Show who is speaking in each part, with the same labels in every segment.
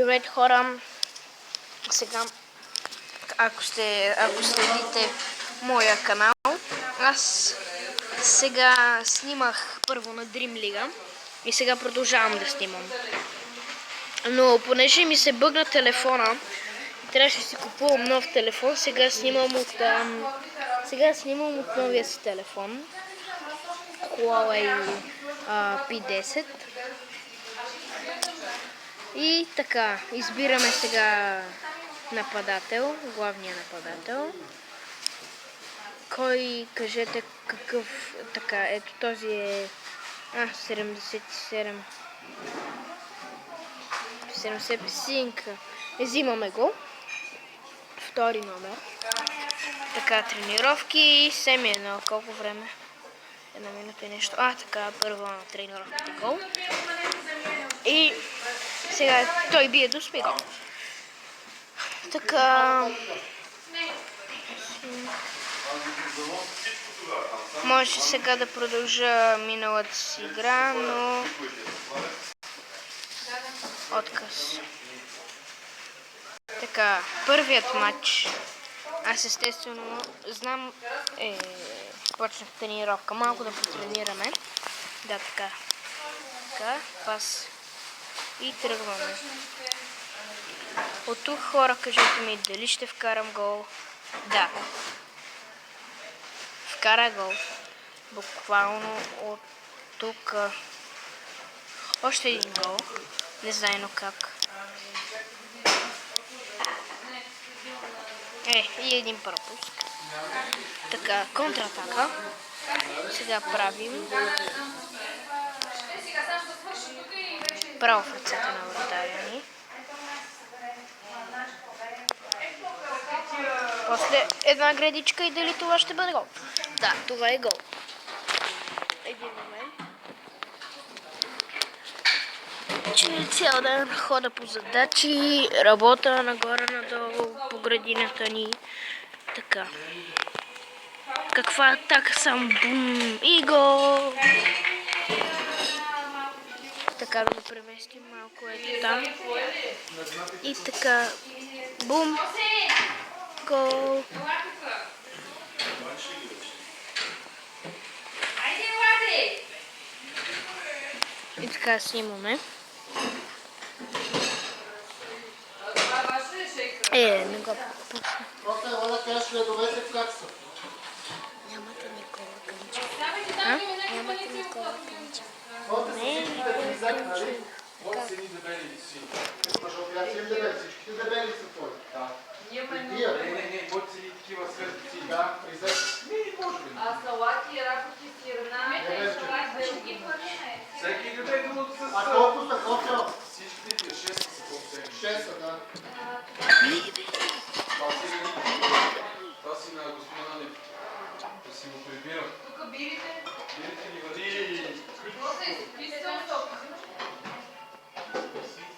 Speaker 1: Здравейте, хора! Сега, ако следите моя канал, аз сега снимах първо на Dream League и сега продължавам да снимам. Но понеже ми се бъгна телефона, трябваше да си купувам нов телефон, сега снимам от новия си телефон. Huawei P10. И така, избираме сега нападател, главния нападател. Кой, кажете какъв, така, ето този е 77. 75. Взимаме го. Втори номер. Така, тренировки, 7-1, колко време? Една минута и нещо. Така, първа тренировката гол. И сега той бие до спига. Така. Може сега да продължа миналата си игра, но отказ. Така, първият матч. Аз естествено знам, почнах тренировка. Малко да потренираме. Да, така. Така, пас. И тръгваме. От тук, хора, кажете ми дали ще вкарам гол. Да. Вкара гол. Буквално от тук. Още един гол. Не знайно как. И един пропуск. Така, контратака. Сега правим. Право в ръцете на вратаря ни. После една гредичка и дали това ще бъде гол? Да, това е гол. Един момент. Че цял ден хода по задачи, работа нагоре-надолу по градината ни. Така. Каква атака сам, бум и гол! Така да го преместим малко ето там. И така, бум, гол. И така снимаме. Не го пусна. Нямате Никола Кънчев. Нямате Никола Кънчев.
Speaker 2: Тук бирите.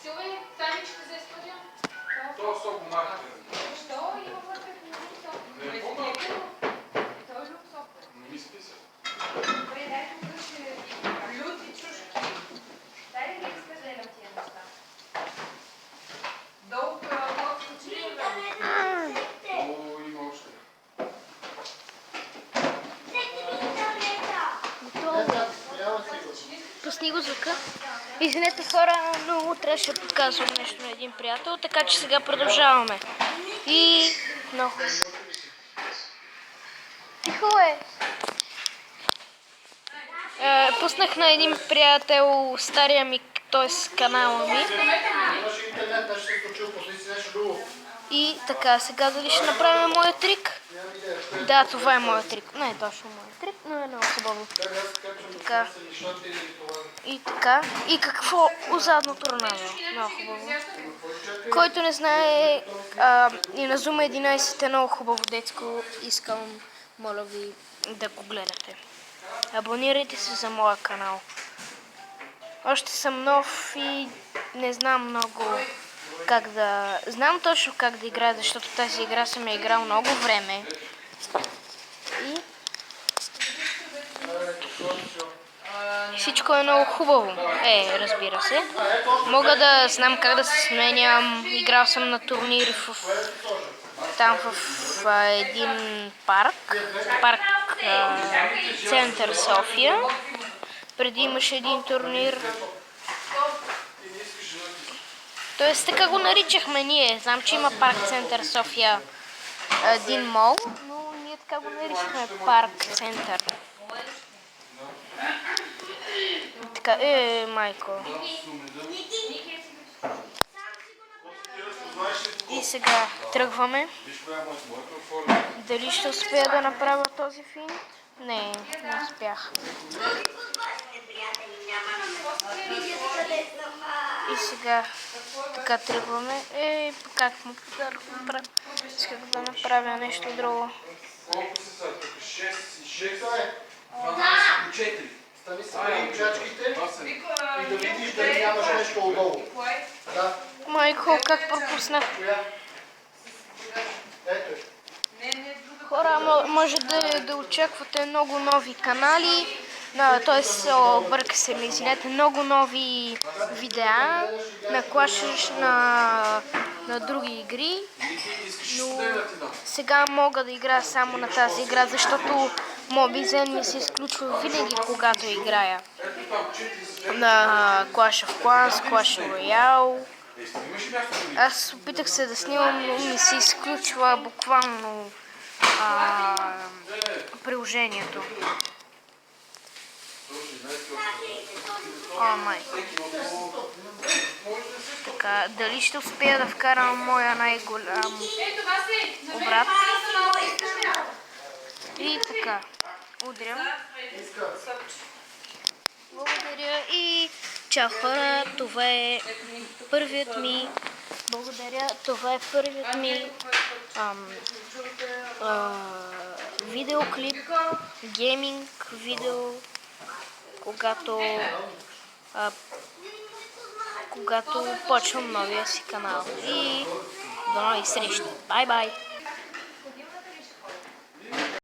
Speaker 2: Силвай, таничка за изпадя.
Speaker 3: То сок махте.
Speaker 2: Що? Има вътре сок.
Speaker 3: Не е помага.
Speaker 2: Той е люк сок.
Speaker 3: Не ми списа.
Speaker 2: Добре, дай тук ще люти чушки. Дай ли ми изгледам тия неща? Долу колко случи ли време?
Speaker 3: О, има още.
Speaker 1: Пусни го звука. Извинете, хора, но трябваше да показвам нещо на един приятел, така че сега продължаваме. И много. Тихо е. Пуснах на един приятел стария ми, т.е. канала ми. И така, сега дали ще направим моя трик? Да, това е моя трик. Не е точно моя трик, но е много хубаво. Така. И така. И какво? Задното Роналдо. Много хубаво. Който не знае, и на Zoom 11 е много хубаво детско. Искам, моля ви, да го гледате. Абонирайте се за моя канал. Още съм нов и не знам много как да... Знам точно как да играя, защото тази игра съм я играл много време. И... всичко е много хубаво. Разбира се. Мога да знам как да се сменям. Играл съм на турнири там в един парк. Център София. Преди имаше един турнир. Тоест така го наричахме ние. Знам, че има парк Център София, един мол, но ние така го наричахме парк Център. Така, майко. И сега тръгваме. Дали ще успея да направя този финт? Не успях. И сега така тръгваме. Как му подарък? Исках да направя нещо друго.
Speaker 3: Колко са сега тук? 6 и 6? 12 по 4.
Speaker 4: Стани се преди чачките и да видиш дали нямаш нещо отдолу. Да.
Speaker 1: Майко, как пропуснах?
Speaker 4: Ето.
Speaker 1: Хора, може да очаквате много нови канали. Т.е. обърка се ми, извинете, много нови видеа на Clash, на други игри. Но сега мога да играя само на тази игра, защото Mobizen ми се изключва винаги, когато играя. На Clash of Clans, Clash Royale. Аз опитах се да снимам, но ми се изключва буквално приложението. О, май. Така, дали ще успея да вкарам моя най-голям обрат? И така, удрям. Благодаря и чао хора, това е първият ми. Благодаря, това е първият ми видеоклип, гейминг видео, когато почвам новия си канал. И до нови срещи. Бай-бай!